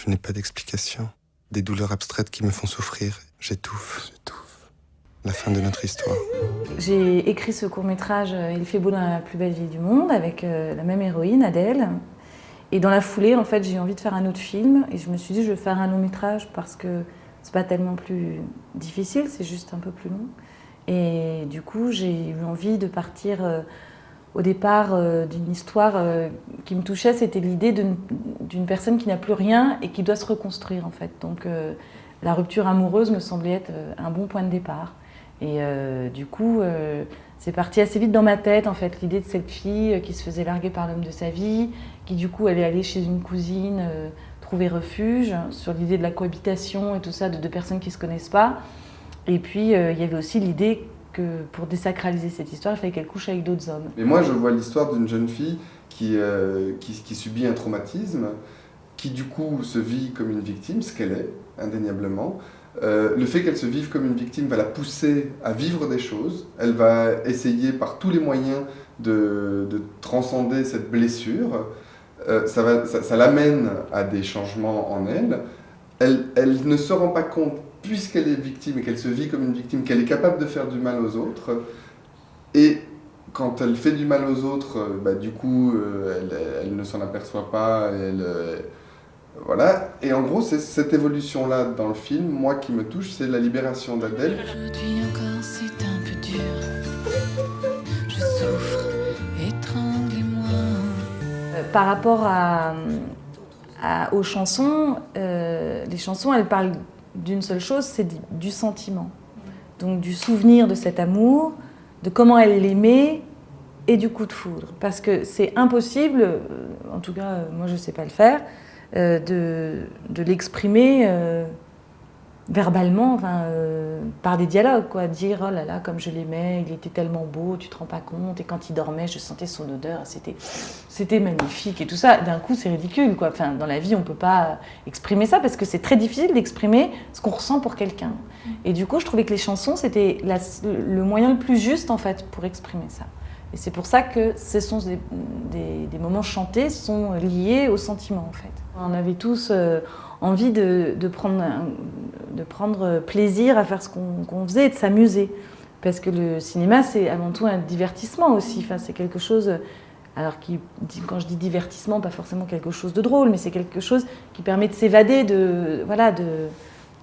Je n'ai pas d'explication. Des douleurs abstraites qui me font souffrir. J'étouffe. La fin de notre histoire. J'ai écrit ce court-métrage Il fait beau dans la plus belle ville du monde avec la même héroïne, Adèle. Et dans la foulée, en fait, j'ai eu envie de faire un autre film et je me suis dit je vais faire un long-métrage parce que c'est pas tellement plus difficile, c'est juste un peu plus long. Et du coup, j'ai eu envie de partir au départ d'une histoire qui me touchait, c'était l'idée d'une personne qui n'a plus rien et qui doit se reconstruire en fait. Donc la rupture amoureuse me semblait être un bon point de départ. Et du coup, c'est parti assez vite dans ma tête en fait, l'idée de cette fille qui se faisait larguer par l'homme de sa vie, qui du coup allait aller chez une cousine trouver refuge, sur l'idée de la cohabitation et tout ça de deux personnes qui ne se connaissent pas. Et puis il y avait aussi l'idée que pour désacraliser cette histoire, il fallait qu'elle couche avec d'autres hommes. Mais moi, je vois l'histoire d'une jeune fille qui subit un traumatisme, qui du coup se vit comme une victime, ce qu'elle est, indéniablement. Le fait qu'elle se vive comme une victime va la pousser à vivre des choses. Elle va essayer par tous les moyens de transcender cette blessure. Ça l'amène à des changements en elle. Elle ne se rend pas compte, puisqu'elle est victime et qu'elle se vit comme une victime, qu'elle est capable de faire du mal aux autres. Et quand elle fait du mal aux autres, du coup, elle ne s'en aperçoit pas. Voilà. Et en gros, c'est cette évolution-là dans le film, moi, qui me touche, c'est la libération d'Adèle. Aujourd'hui encore, c'est un peu dur. Je souffre, étranglez-moi. Par rapport aux chansons, les chansons, elles parlent d'une seule chose, c'est du sentiment. Donc du souvenir de cet amour, de comment elle l'aimait et du coup de foudre. Parce que c'est impossible, en tout cas moi je ne sais pas le faire, de l'exprimer verbalement, par des dialogues, quoi. Dire oh là là comme je l'aimais, il était tellement beau, tu te rends pas compte, et quand il dormait je sentais son odeur, c'était magnifique et tout ça. D'un coup c'est ridicule, quoi. Enfin, dans la vie on peut pas exprimer ça parce que c'est très difficile d'exprimer ce qu'on ressent pour quelqu'un. Et du coup je trouvais que les chansons c'était le moyen le plus juste en fait pour exprimer ça. Et c'est pour ça que ce sont des moments chantés sont liés au sentiment en fait. On avait tous envie de prendre plaisir à faire ce qu'on faisait et de s'amuser. Parce que le cinéma, c'est avant tout un divertissement aussi. Enfin, c'est quelque chose, alors quand je dis divertissement, pas forcément quelque chose de drôle, mais c'est quelque chose qui permet de s'évader, de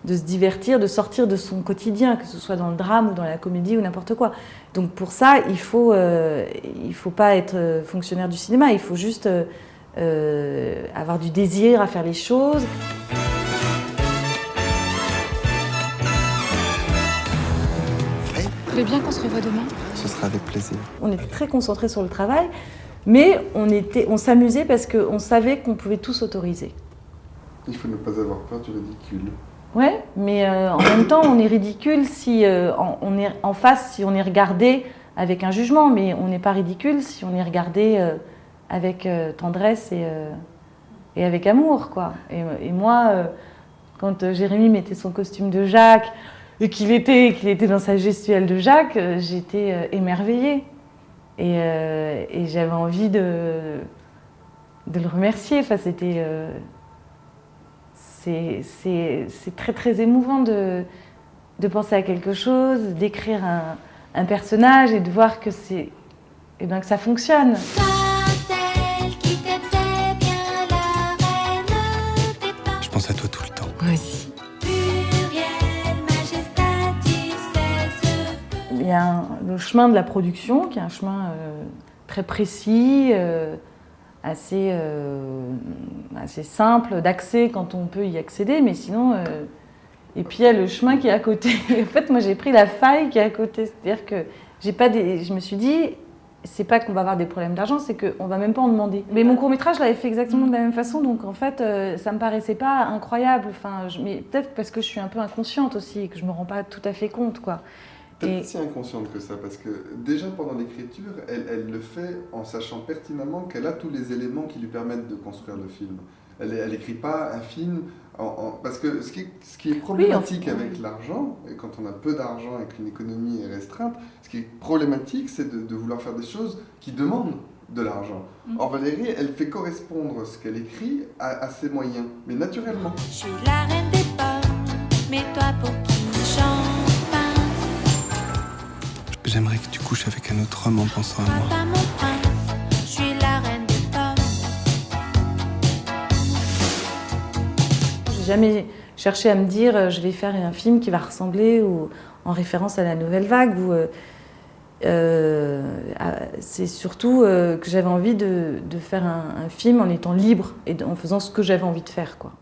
se divertir, de sortir de son quotidien, que ce soit dans le drame ou dans la comédie ou n'importe quoi. Donc pour ça, il faut pas être fonctionnaire du cinéma, il faut juste avoir du désir à faire les choses. Vous voulez bien qu'on se revoie demain? Ce sera avec plaisir. On était très concentrés sur le travail, mais on s'amusait parce qu'on savait qu'on pouvait tout s'autoriser. Il faut ne pas avoir peur du ridicule. Ouais, mais en même temps, on est ridicule si on est en face, si on est regardé avec un jugement, mais on n'est pas ridicule si on est regardé avec tendresse et avec amour, quoi. Et moi, quand Jérémy mettait son costume de Jacques et qu'il était dans sa gestuelle de Jacques, j'étais émerveillée. Et j'avais envie de le remercier. Enfin, c'est très très émouvant de penser à quelque chose, d'écrire un personnage et de voir que ça fonctionne. Je pense à toi tout le temps. Moi aussi. Il y a le chemin de la production, qui est un chemin très précis, assez simple d'accès quand on peut y accéder, mais sinon... Et puis il y a le chemin qui est à côté. En fait, moi j'ai pris la faille qui est à côté. C'est-à-dire que je me suis dit, c'est pas qu'on va avoir des problèmes d'argent, c'est qu'on va même pas en demander. Mais mon court-métrage, je l'avais fait exactement de la même façon, donc en fait, ça me paraissait pas incroyable. Mais peut-être parce que je suis un peu inconsciente aussi, et que je me rends pas tout à fait compte, quoi. Peut-être si inconsciente que ça, parce que déjà pendant l'écriture, elle le fait en sachant pertinemment qu'elle a tous les éléments qui lui permettent de construire le film. Elle n'écrit pas un film Parce que ce qui est problématique avec l'argent, et quand on a peu d'argent et qu'une économie est restreinte, ce qui est problématique, c'est de vouloir faire des choses qui demandent de l'argent. Or, Valérie, elle fait correspondre ce qu'elle écrit à ses moyens, mais naturellement. Je suis la reine des pommes, mais toi pour qui champagne. J'aimerais que tu couches avec un autre homme en pensant à moi. Pas mon prince, je suis la reine des pommes. J'ai jamais cherché à me dire je vais faire un film qui va ressembler ou en référence à la Nouvelle Vague. C'est surtout que j'avais envie de faire un film en étant libre et en faisant ce que j'avais envie de faire, quoi.